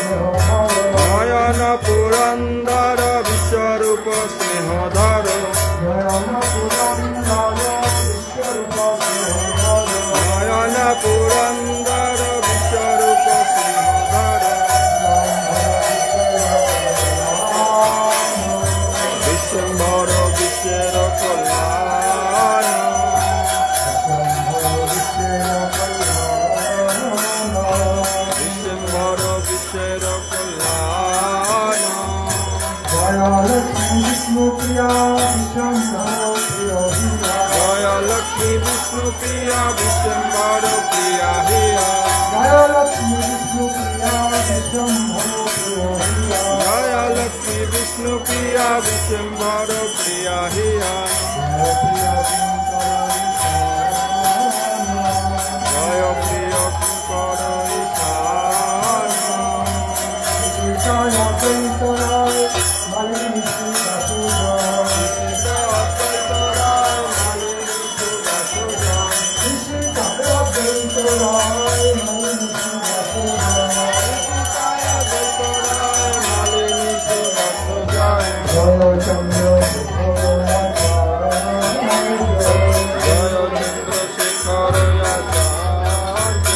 নয়ন পুরন্দর বিশ্বরূপ স্নেহধর নয়ন পুরন্দর বিশ্বরূপ স্নেহধর বিশ্বম্ভর বিশ্বের কল্যাণ বিশ্বম্ভর বিশ্বের কল্যাণ জয়লক্ষ্মী বিষ্ণুপ্রিয়া জয়লক্ষ্মী বিষ্ণুপ্রিয়া বিশ্বম্ভর প্রিয়া হিয়া জয়লক্ষ্মী বিষ্ণুপ্রিয়া জয়লক্ষ্মী বিষ্ণুপ্রিয়া বিশ্বম্ভর প্রিয়া হিয়া জয় প্রিয় কিঙ্কর ঈশান জয় চন্দ্রশেখর আচার্য